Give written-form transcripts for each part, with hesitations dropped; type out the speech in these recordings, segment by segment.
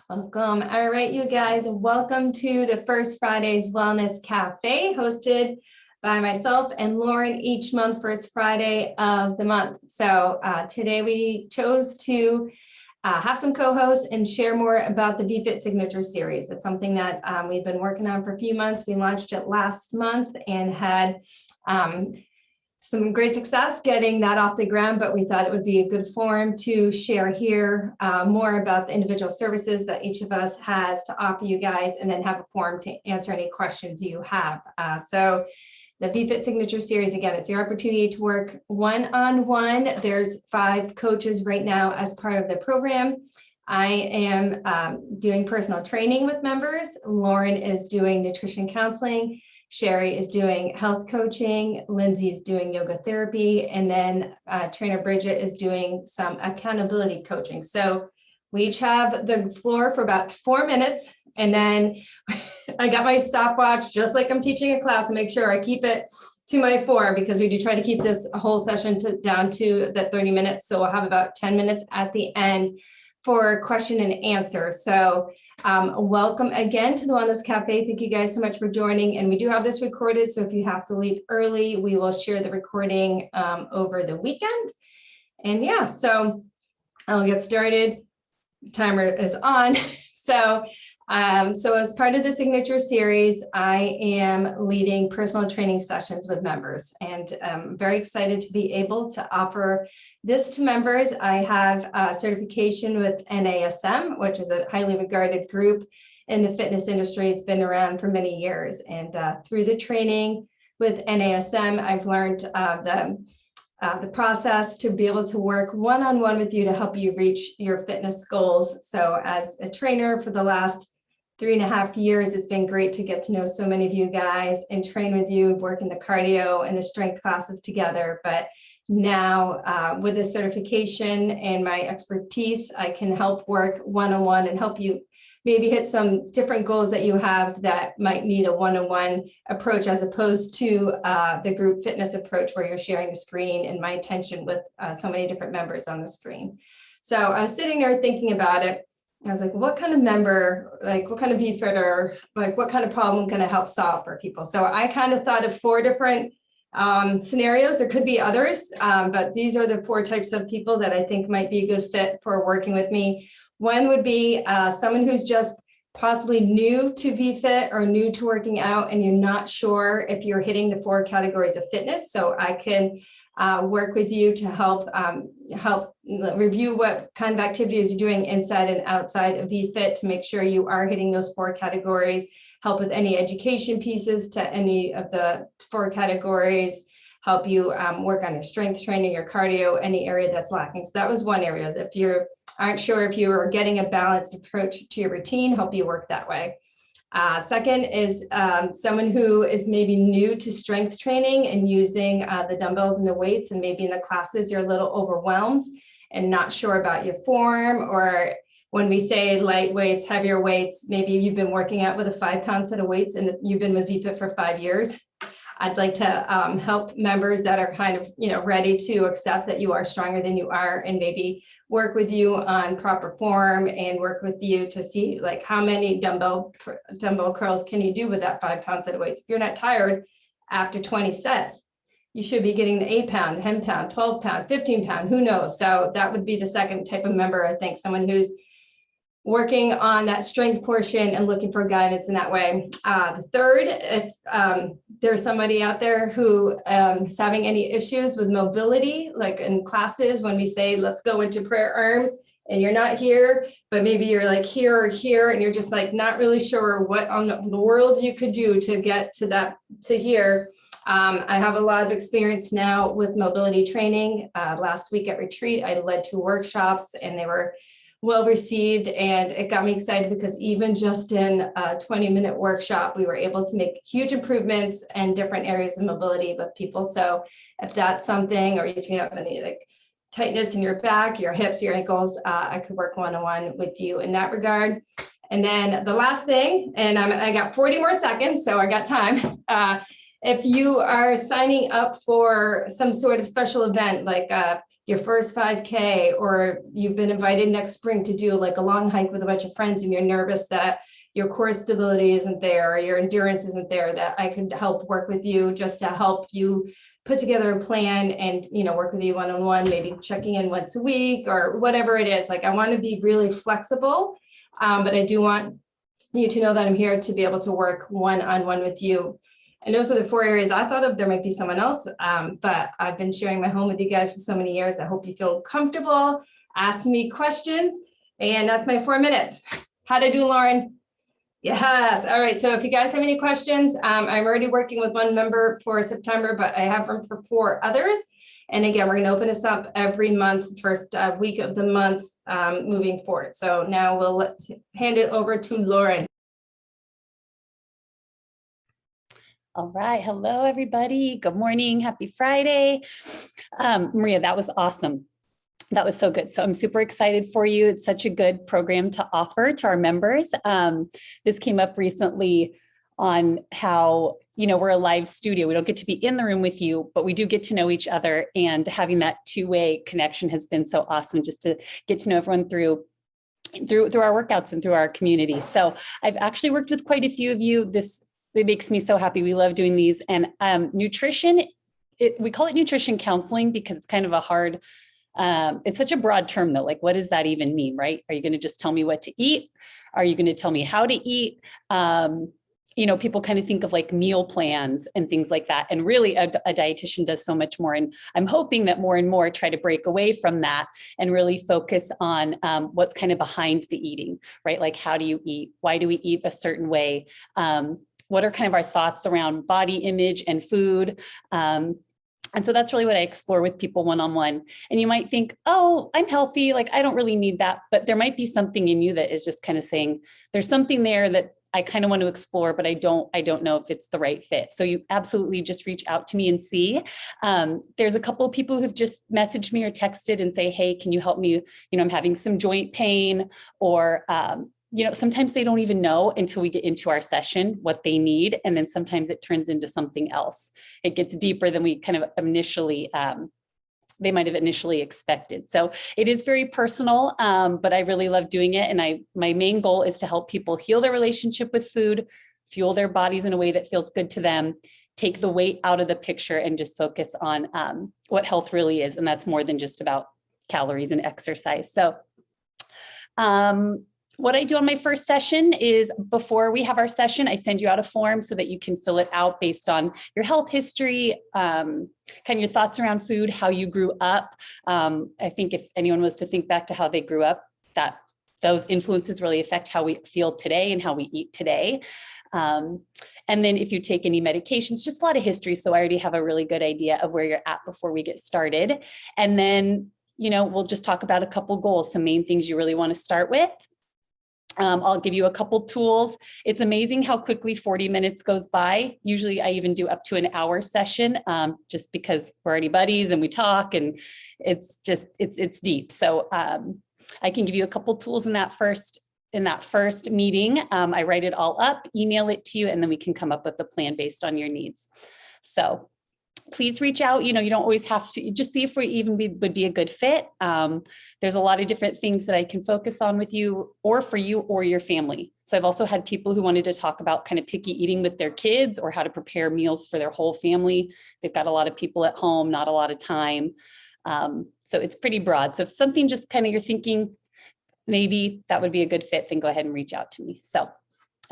Welcome. All right, you guys, welcome to the First Fridays Wellness Cafe, hosted by myself and Lauren each month, first Friday of the month. So today we chose to have some co-hosts and share more about the VFit Signature Series. It's something that we've been working on for a few months. We launched it last month and had some great success getting that off the ground, but we thought it would be a good forum to share here more about the individual services that each of us has to offer you guys, and then have a forum to answer any questions you have. So the VFit Signature Series, again, it's your opportunity to work one-on-one. There's 5 coaches right now as part of the program. I am doing personal training with members. Lauren is doing nutrition counseling. Sherry is doing health coaching, Lindsay is doing yoga therapy, and then trainer Bridget is doing some accountability coaching. So we each have the floor for about 4 minutes, and then I got my stopwatch just like I'm teaching a class, and make sure I keep it to my 4, because we do try to keep this whole session down to the 30 minutes. So we'll have about 10 minutes at the end for question and answer. So welcome again to the Wellness Cafe. Thank you guys so much for joining. And we do have this recorded, so if you have to leave early, we will share the recording over the weekend. And yeah, so I'll get started. Timer is on. So as part of the Signature Series, I am leading personal training sessions with members, and I'm very excited to be able to offer this to members. I have a certification with NASM, which is a highly regarded group in the fitness industry. It's been around for many years, and through the training with NASM, I've learned the process to be able to work one-on-one with you to help you reach your fitness goals. So as a trainer for the last 3.5 years, it's been great to get to know so many of you guys and train with you, work in the cardio and the strength classes together. But now with this certification and my expertise, I can help work one-on-one and help you maybe hit some different goals that you have that might need a one-on-one approach, as opposed to the group fitness approach where you're sharing the screen and my attention with so many different members on the screen. So I was sitting there thinking about it. I was like, what kind of member, like what kind of VFitter, like what kind of problem can I help solve for people? So I kind of thought of 4 different scenarios. There could be others, but these are the 4 types of people that I think might be a good fit for working with me. One would be someone who's just possibly new to VFit or new to working out, and you're not sure if you're hitting the 4 categories of fitness. So I can work with you to help review what kind of activities you're doing inside and outside of VFit to make sure you are hitting those 4 categories, help with any education pieces to any of the 4 categories, help you work on your strength training, your cardio, any area that's lacking. So that was one area. If you aren't sure if you are getting a balanced approach to your routine, help you work that way. Second is someone who is maybe new to strength training and using the dumbbells and the weights, and maybe in the classes you're a little overwhelmed and not sure about your form, or when we say light weights, heavier weights, maybe you've been working out with a 5-pound set of weights and you've been with VFit for 5 years. I'd like to help members that are kind of, ready to accept that you are stronger than you are, and maybe work with you on proper form and work with you to see like how many dumbbell curls can you do with that 5-pound set of weights. If you're not tired after 20 sets, you should be getting the 8-pound, 10-pound, 12-pound, 15-pound, who knows? So that would be the second type of member, I think, someone who's working on that strength portion and looking for guidance in that way. The third, if there's somebody out there who is having any issues with mobility, like in classes, when we say, let's go into prayer arms, and you're not here, but maybe you're like here or here, and you're just like not really sure what on the world you could do to get to that, to here. I have a lot of experience now with mobility training. Last week at retreat, I led 2 workshops, and they were well received, and it got me excited because even just in a 20-minute workshop, we were able to make huge improvements in different areas of mobility with people. So if that's something, or if you have any like tightness in your back, your hips, your ankles, I could work one-on-one with you in that regard. And then the last thing, and I got 40 more seconds, so I got time. if you are signing up for some sort of special event, like your first 5K, or you've been invited next spring to do like a long hike with a bunch of friends and you're nervous that your core stability isn't there or your endurance isn't there, that I could help work with you just to help you put together a plan and, you know, work with you one-on-one, maybe checking in once a week or whatever it is. Like, I want to be really flexible, but I do want you to know that I'm here to be able to work one-on-one with you. And those are the 4 areas I thought of. There might be someone else, but I've been sharing my home with you guys for so many years. I hope you feel comfortable. Ask me questions, and that's my 4 minutes. How'd I do, Lauren? Yes. All right. So if you guys have any questions, I'm already working with 1 member for September, but I have room for 4 others. And again, we're going to open this up every month, first week of the month, moving forward. So now we'll hand it over to Lauren. All right. Hello, everybody. Good morning. Happy Friday. Maria, that was awesome. That was so good. So I'm super excited for you. It's such a good program to offer to our members. This came up recently on how, you know, we're a live studio. We don't get to be in the room with you, but we do get to know each other. And having that two-way connection has been so awesome, just to get to know everyone through our workouts and through our community. So I've actually worked with quite a few of you. It makes me so happy. We love doing these. And nutrition, we call it nutrition counseling because it's kind of a hard, it's such a broad term though. Like, what does that even mean, right? Are you going to just tell me what to eat? Are you going to tell me how to eat? You know, people kind of think of like meal plans and things like that. And really a dietitian does so much more. And I'm hoping that more and more try to break away from that and really focus on what's kind of behind the eating, right? Like, how do you eat? Why do we eat a certain way? What are kind of our thoughts around body image and food? And so that's really what I explore with people one-on-one. And you might think, oh, I'm healthy, like I don't really need that. But there might be something in you that is just kind of saying, there's something there that I kind of want to explore, but I don't know if it's the right fit. So you absolutely just reach out to me and see. There's a couple of people who've just messaged me or texted and say, hey, can you help me? You know, I'm having some joint pain, or you know, sometimes they don't even know until we get into our session what they need. And then sometimes it turns into something else. It gets deeper than we kind of initially, they might have initially expected. So it is very personal, but I really love doing it. And my main goal is to help people heal their relationship with food, fuel their bodies in a way that feels good to them, take the weight out of the picture, and just focus on what health really is. And that's more than just about calories and exercise. So, what I do on my first session is, before we have our session, I send you out a form so that you can fill it out based on your health history, kind of your thoughts around food, how you grew up. I think if anyone was to think back to how they grew up, that those influences really affect how we feel today and how we eat today. And then if you take any medications, just a lot of history. So I already have a really good idea of where you're at before we get started. And then, you know, we'll just talk about a couple goals, some main things you really want to start with. I'll give you a couple tools. It's amazing how quickly 40 minutes goes by. Usually I even do up to an hour session, just because we're already buddies and we talk, and it's deep. So I can give you a couple tools in that first meeting. I write it all up, email it to you, and then we can come up with a plan based on your needs. So please reach out. You know, you don't always have to, just see if we even would be a good fit. There's a lot of different things that I can focus on with you, or for you or your family. So I've also had people who wanted to talk about kind of picky eating with their kids, or how to prepare meals for their whole family. They've got a lot of people at home, not a lot of time. So it's pretty broad. So if something just kind of you're thinking, maybe that would be a good fit, then go ahead and reach out to me. So,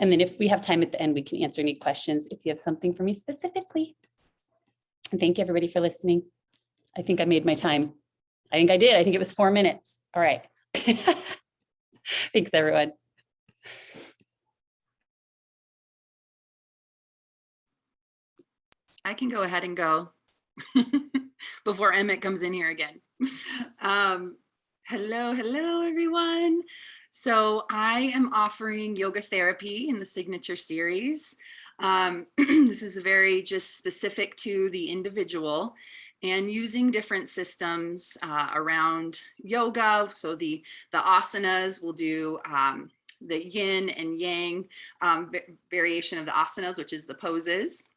and then if we have time at the end, we can answer any questions if you have something for me specifically. And thank you, everybody, for listening. I think I made my time. I think I did. I think it was 4 minutes. All right. Thanks, everyone. I can go ahead and go before Emmett comes in here again. Hello, everyone. So I am offering yoga therapy in the signature series. This is very just specific to the individual, and using different systems around yoga. So the asanas, will do the yin and yang variation of the asanas, which is the poses.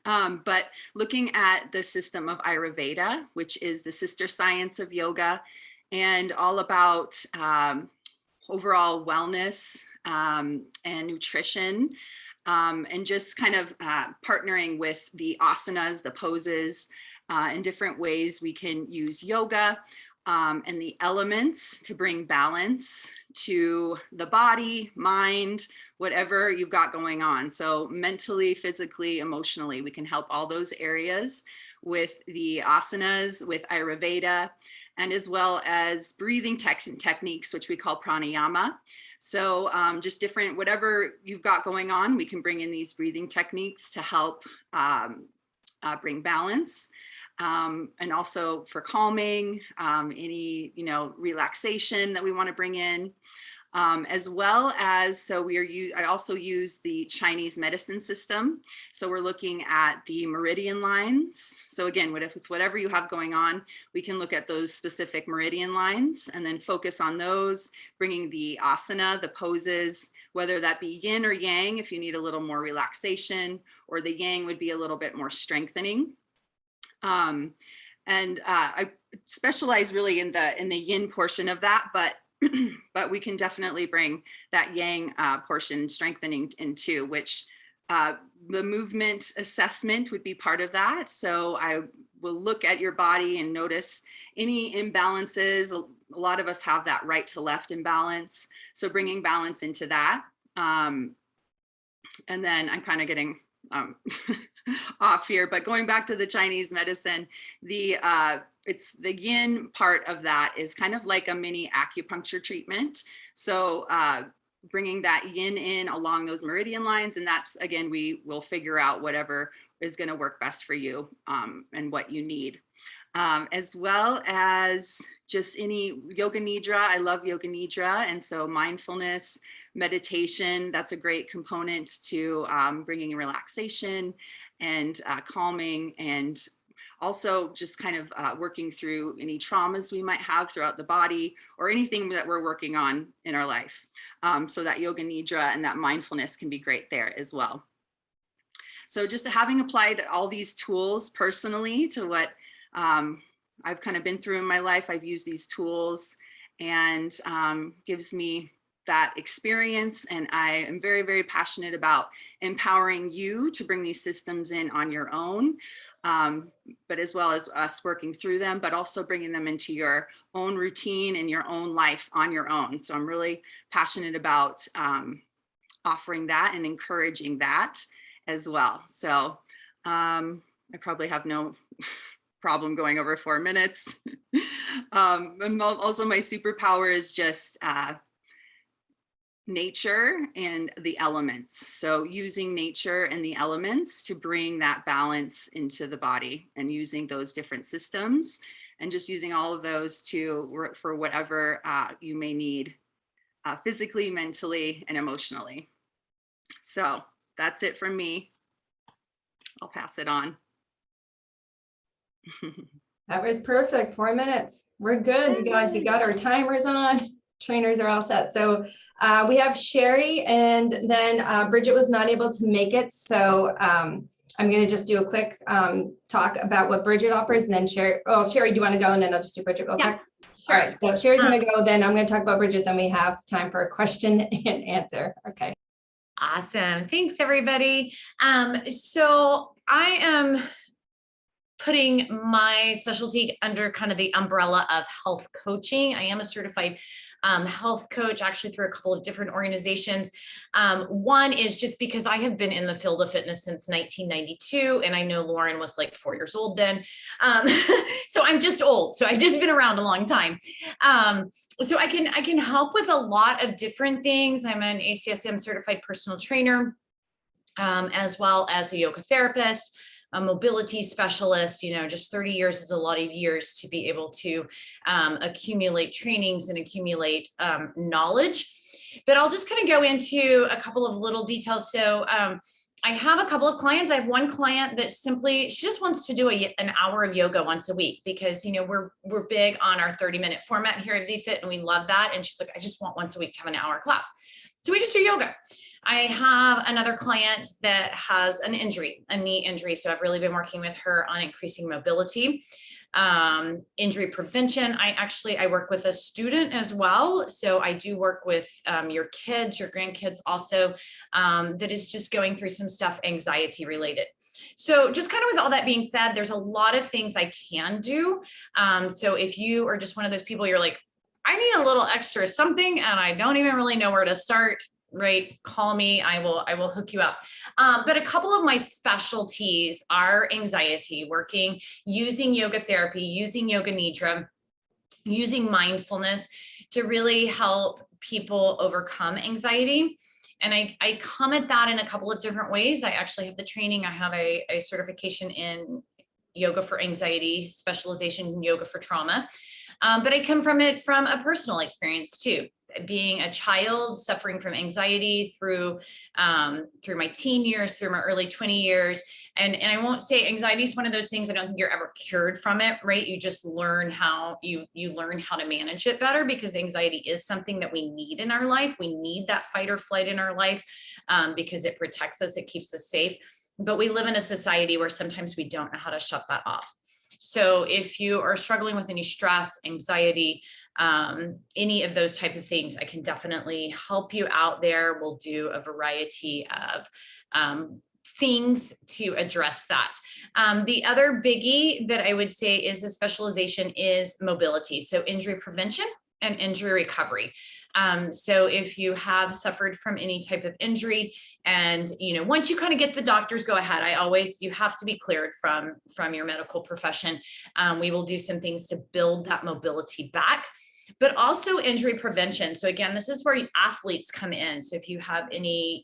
But looking at the system of Ayurveda, which is the sister science of yoga, and all about overall wellness and nutrition, and just kind of partnering with the asanas, the poses, in different ways we can use yoga and the elements to bring balance to the body, mind, whatever you've got going on. So mentally, physically, emotionally, we can help all those areas with the asanas, with Ayurveda, and as well as breathing techniques, which we call pranayama. So just different, whatever you've got going on, we can bring in these breathing techniques to help bring balance. And also for calming, any, relaxation that we want to bring in, as well as, so I also use the Chinese medicine system. So we're looking at the meridian lines. So again, with whatever you have going on, we can look at those specific meridian lines and then focus on those, bringing the asana, the poses, whether that be yin or yang, if you need a little more relaxation, or the yang would be a little bit more strengthening. I specialize really in the yin portion of that, but we can definitely bring that yang portion strengthening in too, which the movement assessment would be part of that. So I will look at your body and notice any imbalances. A lot of us have that right to left imbalance. So bringing balance into that. And then I'm kind of getting off here, but going back to the Chinese medicine, it's the yin part of that is kind of like a mini acupuncture treatment. So bringing that yin in along those meridian lines, and that's, again, we will figure out whatever is going to work best for you and what you need. As well as just any yoga nidra. I love yoga nidra, and so mindfulness, meditation, that's a great component to bringing relaxation and calming, and also just kind of working through any traumas we might have throughout the body or anything that we're working on in our life. So that yoga nidra and that mindfulness can be great there as well. So just having applied all these tools personally to what I've kind of been through in my life, I've used these tools, and gives me that experience. And I am very, very passionate about empowering you to bring these systems in on your own, but as well as us working through them, but also bringing them into your own routine and your own life on your own. So I'm really passionate about offering that and encouraging that as well. So I probably have no problem going over 4 minutes. And also my superpower is just nature and the elements. So using nature and the elements to bring that balance into the body, and using those different systems, and just using all of those to work for whatever you may need physically, mentally, and emotionally. So that's it from me. I'll pass it on. That was perfect. 4 minutes. We're good, you guys. We got our timers on. Trainers are all set. So we have Sherry, and then Bridget was not able to make it. So I'm going to just do a quick talk about what Bridget offers, and then Sherry. Oh, Sherry, do you want to go? And then I'll just do Bridget real quick. All right. So Sherry's going to go. Then I'm going to talk about Bridget. Then we have time for a question and answer. Okay. Awesome. Thanks, everybody. So I am putting my specialty under kind of the umbrella of health coaching. I am a certified health coach, actually through a couple of different organizations. One is just because I have been in the field of fitness since 1992, and I know Lauren was like 4 years old then. So I'm just old. So I've just been around a long time. So I can help with a lot of different things. I'm an ACSM certified personal trainer, as well as a yoga therapist, a mobility specialist. Just 30 years is a lot of years to be able to accumulate trainings and accumulate knowledge. But I'll just kind of go into a couple of little details. So I have a couple of clients. I have one client that she just wants to do an hour of yoga once a week, because we're big on our 30-minute format here at VFit, and we love that. And she's like, I just want once a week to have an hour class. So we just do yoga. I have another client that has an injury, a knee injury. So I've really been working with her on increasing mobility, injury prevention. I work with a student as well. So I do work with your kids, your grandkids also, that is just going through some stuff anxiety related. So just kind of with all that being said, there's a lot of things I can do. So if you are just one of those people, you're like, I need a little extra something and I don't even really know where to start, right? Call me, I will hook you up. But a couple of my specialties are anxiety, working, using yoga therapy, using yoga nidra, using mindfulness to really help people overcome anxiety. And I come at that in a couple of different ways. I actually have the training. I have a certification in yoga for anxiety, specialization in yoga for trauma. But I come from it from a personal experience too, being a child suffering from anxiety through my teen years, through my early 20 years. And I won't say anxiety is one of those things, I don't think you're ever cured from it, right? You just learn how you learn how to manage it better, because anxiety is something that we need in our life. We need that fight or flight in our life because it protects us, it keeps us safe. But we live in a society where sometimes we don't know how to shut that off. So if you are struggling with any stress, anxiety, any of those type of things, I can definitely help you out there. We'll do a variety of things to address that. The other biggie that I would say is a specialization is mobility. So injury prevention and injury recovery. So if you have suffered from any type of injury and, once you kind of get the doctor's go ahead, you have to be cleared from your medical profession. We will do some things to build that mobility back, but also injury prevention. So again, this is where athletes come in. So if you have any,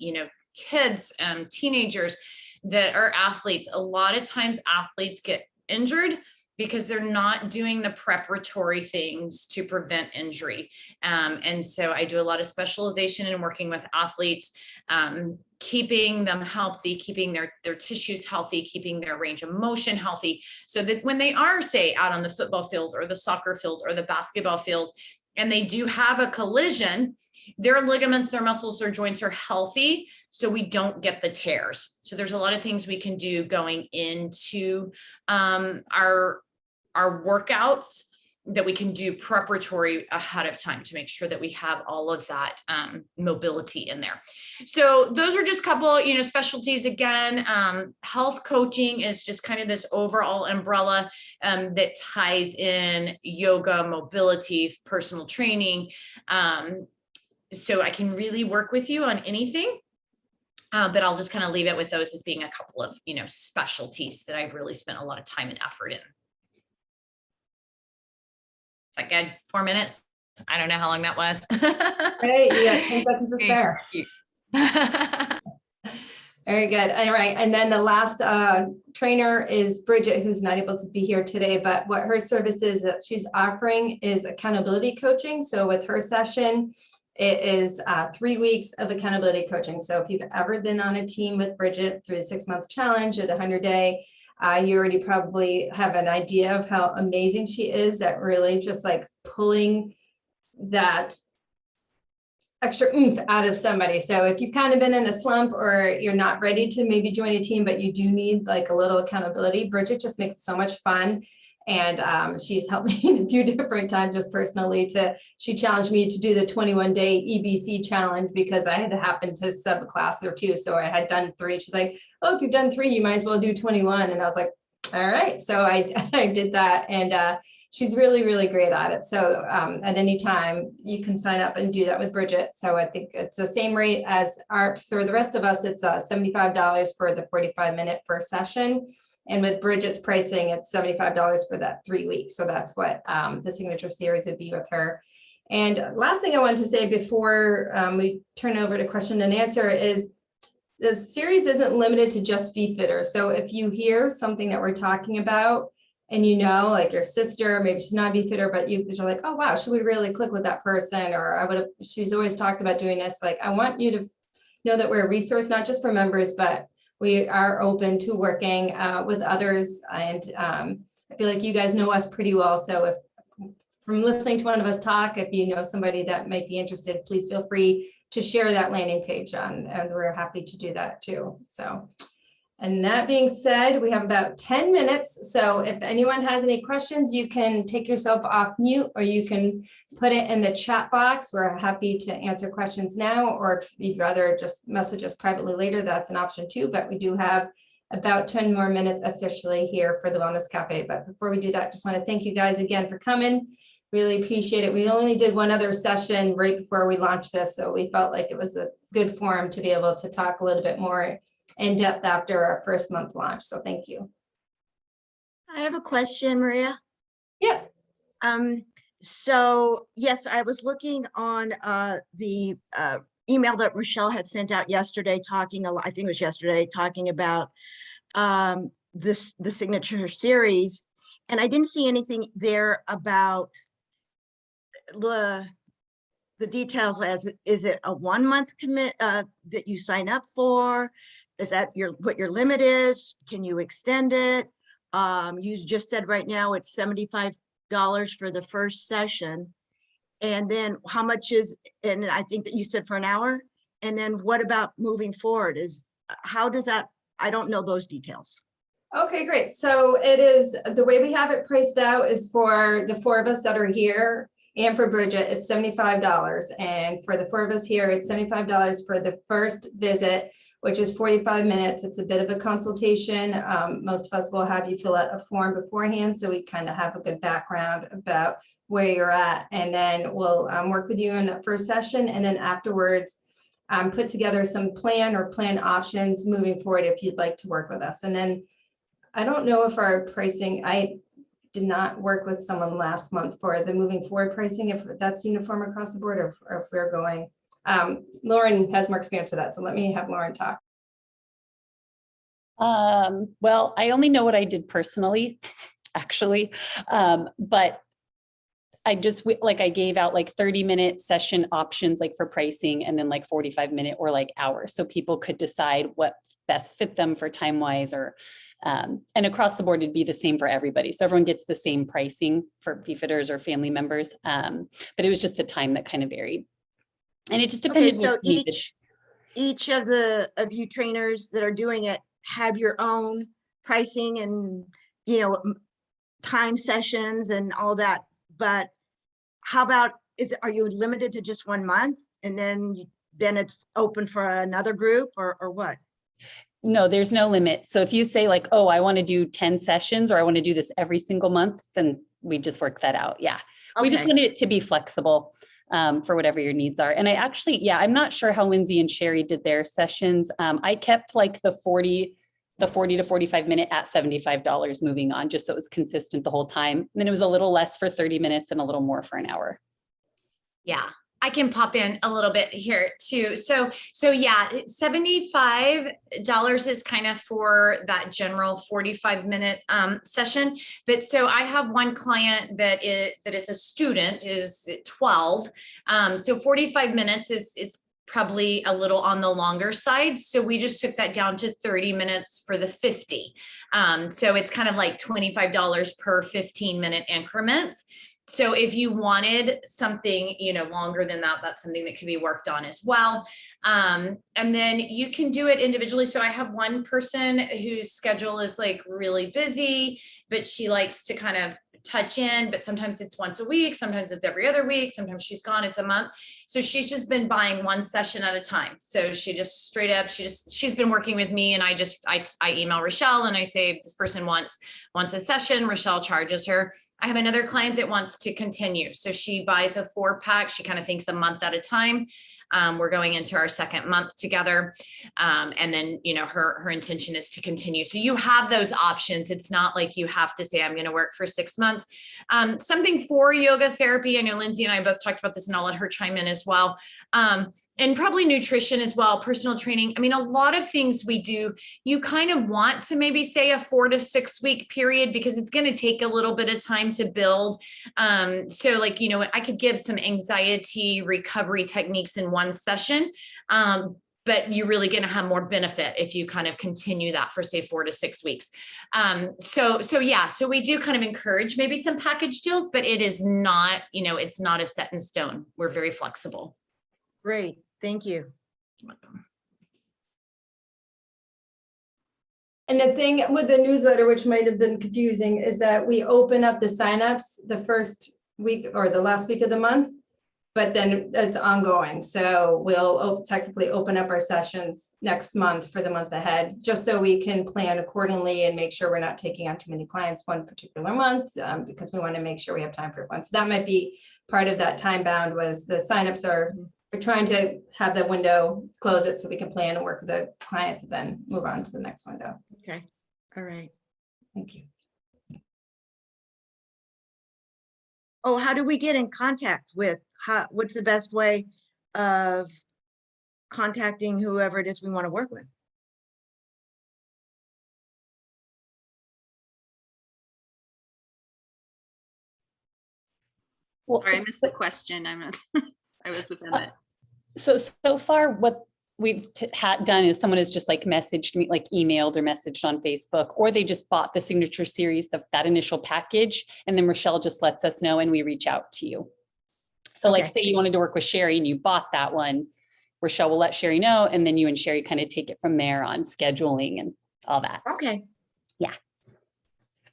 kids, teenagers that are athletes, a lot of times athletes get injured because they're not doing the preparatory things to prevent injury. And so I do a lot of specialization in working with athletes, keeping them healthy, keeping their tissues healthy, keeping their range of motion healthy, so that when they are, say, out on the football field or the soccer field or the basketball field, and they do have a collision, their ligaments, their muscles, their joints are healthy, so we don't get the tears. So there's a lot of things we can do going into our workouts that we can do preparatory ahead of time to make sure that we have all of that mobility in there. So those are just a couple, specialties. Again, health coaching is just kind of this overall umbrella that ties in yoga, mobility, personal training. So I can really work with you on anything. But I'll just kind of leave it with those as being a couple of, specialties that I've really spent a lot of time and effort in. Is that good? 4 minutes? I don't know how long that was. Great, you got 10 seconds to spare. Very good. All right. And then the last trainer is Bridget, who's not able to be here today, but what her service is that she's offering is accountability coaching. So with her session, it is 3 weeks of accountability coaching. So if you've ever been on a team with Bridget through the 6-month challenge or the 100-day, you already probably have an idea of how amazing she is at really just like pulling that extra oomph out of somebody. So if you've kind of been in a slump or you're not ready to maybe join a team, but you do need like a little accountability, Bridget just makes it so much fun. And she's helped me a few different times just personally she challenged me to do the 21-day EBC challenge because I had to happen to sub a class or two. So I had done 3. She's like, oh, if you've done 3, you might as well do 21. And I was like, all right. So I did that. And she's really, really great at it. So at any time you can sign up and do that with Bridget. So I think it's the same rate as for the rest of us, it's $75 for the 45-minute first session. And with Bridget's pricing, it's $75 for that 3 weeks. So that's what the signature series would be with her. And last thing I wanted to say before we turn over to question and answer is the series isn't limited to just VFitters. So if you hear something that we're talking about and like your sister, maybe she's not a VFitter, but you're like, oh, wow, she would really click with that person. Or she's always talked about doing this. Like, I want you to know that we're a resource, not just for members, but we are open to working with others. And I feel like you guys know us pretty well. So if from listening to one of us talk, if you know somebody that might be interested, please feel free to share that landing page on, and we're happy to do that too. So, and that being said, we have about 10 minutes. So if anyone has any questions, you can take yourself off mute, or you can put it in the chat box. We're happy to answer questions now, or if you'd rather just message us privately later, that's an option too. But we do have about 10 more minutes officially here for the Wellness Cafe. But before we do that, just want to thank you guys again for coming. Really appreciate it. We only did one other session right before we launched this, so we felt like it was a good forum to be able to talk a little bit more in depth after our first month launch. So thank you. I have a question, Maria. Yeah. So yes, I was looking on the email that Rochelle had sent out yesterday, talking I think it was yesterday, talking about the signature series, and I didn't see anything there about the details. As is it a 1 month commit that you sign up for? Is that what your limit is? Can you extend it? You just said right now it's $75 for the first session. And then how much is, and I think that you said for an hour. And then what about moving forward? How does that, I don't know those details. Okay, great. So it is, the way we have it priced out is for the 4 of us that are here, and for Bridget, it's $75. And for the 4 of us here, it's $75 for the first visit, which is 45 minutes. It's a bit of a consultation. Most of us will have you fill out a form beforehand, so we kind of have a good background about where you're at. And then we'll work with you in that first session. And then afterwards, put together some plan options moving forward if you'd like to work with us. And then I don't know if our pricing, I did not work with someone last month for the moving forward pricing, if that's uniform across the board, or if we're going. Lauren has more experience with that, so let me have Lauren talk. Well, I only know what I did personally, actually, but I just, like, I gave out like 30-minute session options, like for pricing, and then like 45-minute or like hours, so people could decide what best fit them for time-wise, or and across the board, it'd be the same for everybody. So everyone gets the same pricing for VFitters or family members. But it was just the time that kind of varied. And it just depended. Okay, so each of you trainers that are doing it have your own pricing and, you know, time sessions and all that. But how about, are you limited to just 1 month, and then it's open for another group, or what? No, there's no limit. So if you say like, oh, I want to do 10 sessions, or I want to do this every single month, then we just work that out. Yeah. Okay. We just wanted it to be flexible for whatever your needs are. And I actually, yeah, I'm not sure how Lindsay and Sherry did their sessions. I kept like the 40 to 45 minute at $75 moving on, just so it was consistent the whole time. And then it was a little less for 30 minutes and a little more for an hour. Yeah, I can pop in a little bit here too. So yeah, $75 is kind of for that general 45-minute session. But so I have one client that is a student, is 12. So 45 minutes is probably a little on the longer side. So we just took that down to 30 minutes for the 50. So it's kind of like $25 per 15-minute increments. So if you wanted something, you know, longer than that, that's something that could be worked on as well. And then you can do it individually. So I have one person whose schedule is like really busy, but she likes to kind of touch in, but sometimes it's once a week, sometimes it's every other week, sometimes she's gone, it's a month. So she's just been buying one session at a time. So she just straight up, she's been working with me, and I email Rochelle and I say, this person wants a session, Rochelle charges her. I have another client that wants to continue. So she buys a 4-pack. She kind of thinks a month at a time. We're going into our second month together. And then, you know, her intention is to continue. So you have those options. It's not like you have to say, I'm going to work for 6 months. Something for yoga therapy. I know Lindsay and I both talked about this, and I'll let her chime in as well. And probably nutrition as well, personal training. I mean, a lot of things we do, you kind of want to maybe say a 4 to 6 week period, because it's going to take a little bit of time to build. So like, you know, I could give some anxiety recovery techniques in one session. but you're really going to have more benefit if you kind of continue that for say 4 to 6 weeks. So we do kind of encourage maybe some package deals, but it is not, it's not a set in stone. We're very flexible. Great, thank you. And the thing with the newsletter, which might have been confusing, is that we open up the signups the first week or the last week of the month, but then it's ongoing. So we'll technically open up our sessions next month for the month ahead, just so we can plan accordingly and make sure we're not taking on too many clients one particular month, because we want to make sure we have time for everyone. So that might be part of that time bound, was the signups we're trying to have the window, close it so we can plan and work with the clients and then move on to the next window. Okay, all right. Thank you. Oh, how do we get in contact with, what's the best way of contacting whoever it is we want to work with? Well, Sorry, I missed the question. I was within it. So far, what we've done is someone has just like messaged me, like emailed or messaged on Facebook, or they just bought the signature series, that initial package, and then Rochelle just lets us know and we reach out to you. So like, Okay. say you wanted to work with Sherry and you bought that one, Rochelle will let Sherry know, and then you and Sherry kind of take it from there on scheduling and all that. Okay,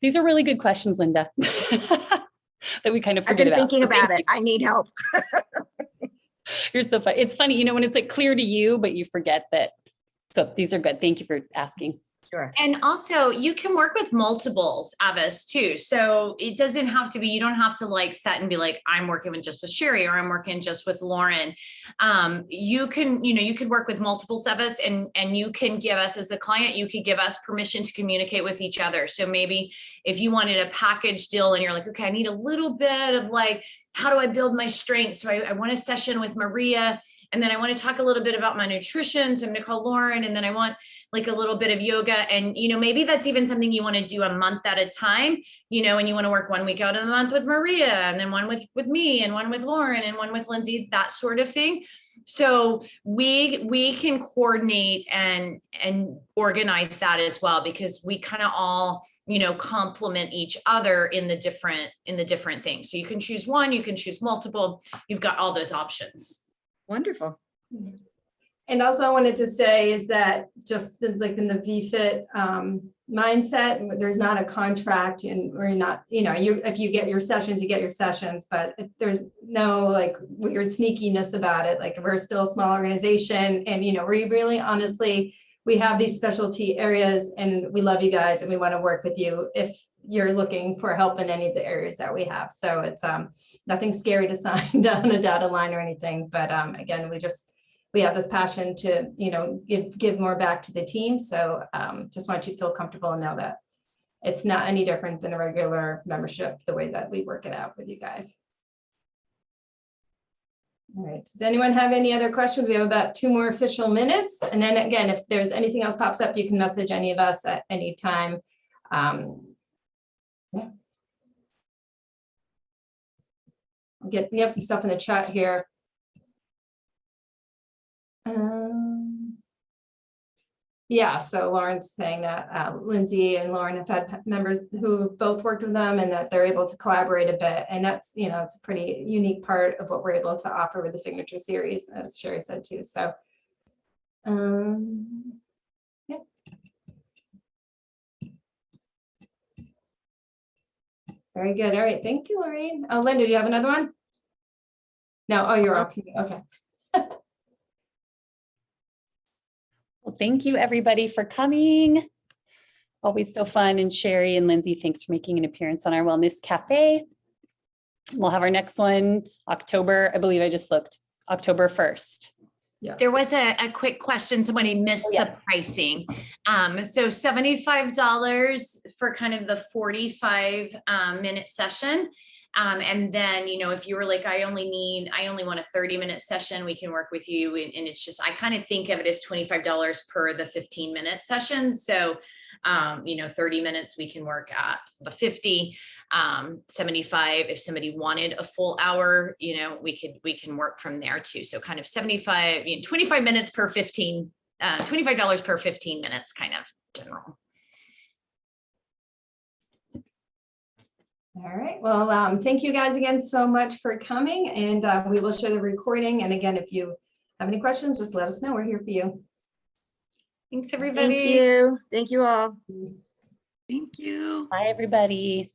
These are really good questions, Linda, that we kind of I've forget been about. thinking So about thank it. I need help. You're so fun. It's funny, when it's like clear to you, but you forget that. So these are good. Thank you for asking. Sure. And also you can work with multiples of us too. So it doesn't have to be, you don't have to like set and be like, I'm working with just with Sherry or I'm working just with Lauren. You could work with multiples of us, and you can give us, as the client, you could give us permission to communicate with each other. So maybe if you wanted a package deal and you're like, okay, I need a little bit of like, how do I build my strength? So I want a session with Maria, and then I want to talk a little bit about my nutrition. So I'm going to call Lauren, and then I want like a little bit of yoga. And, maybe that's even something you want to do a month at a time, and you want to work 1 week out of the month with Maria, and then one with me, and one with Lauren, and one with Lindsay, that sort of thing. So we can coordinate and organize that as well, because we kind of all, complement each other in the different things. So you can choose one, you can choose multiple, you've got all those options. Wonderful. And also I wanted to say is that just like in the VFit mindset, there's not a contract, and we're not, if you get your sessions, you get your sessions, but there's no like weird sneakiness about it. Like, we're still a small organization, and we really honestly, we have these specialty areas, and we love you guys, and we want to work with you if you're looking for help in any of the areas that we have. So it's nothing scary to sign down a dotted line or anything, but again, we have this passion to give more back to the team. So just want you to feel comfortable and know that it's not any different than a regular membership, the way that we work it out with you guys. All right, does anyone have any other questions? We have about 2 more official minutes. And then again, if there's anything else pops up, you can message any of us at any time. Yeah. We have some stuff in the chat here. Yeah, so Lauren's saying that Lindsay and Lauren have had members who both worked with them, and that they're able to collaborate a bit. And that's, it's a pretty unique part of what we're able to offer with the signature series, as Sherry said too. So, yeah. Very good. All right. Thank you, Lorraine. Oh, Linda, do you have another one? No. Oh, you're off. Okay. Well, thank you everybody for coming. Always so fun. And Sherry and Lindsay, thanks for making an appearance on our Wellness Cafe. We'll have our next one October, I believe I just looked, October 1st. Yeah. There was a quick question. Somebody missed the pricing. So $75 for kind of the 45 minute session. And then, if you were like, I only want a 30-minute session, we can work with you. And it's just, I kind of think of it as $25 per the 15-minute session. So, 30 minutes, we can work at the 50, 75. If somebody wanted a full hour, we can work from there too. So kind of 75, 25 minutes per 15, $25 per 15 minutes, kind of general. All right. Well, thank you guys again so much for coming, and we will share the recording. And again, if you have any questions, just let us know. We're here for you. Thanks, everybody. Thank you. Thank you all. Thank you. Bye, everybody.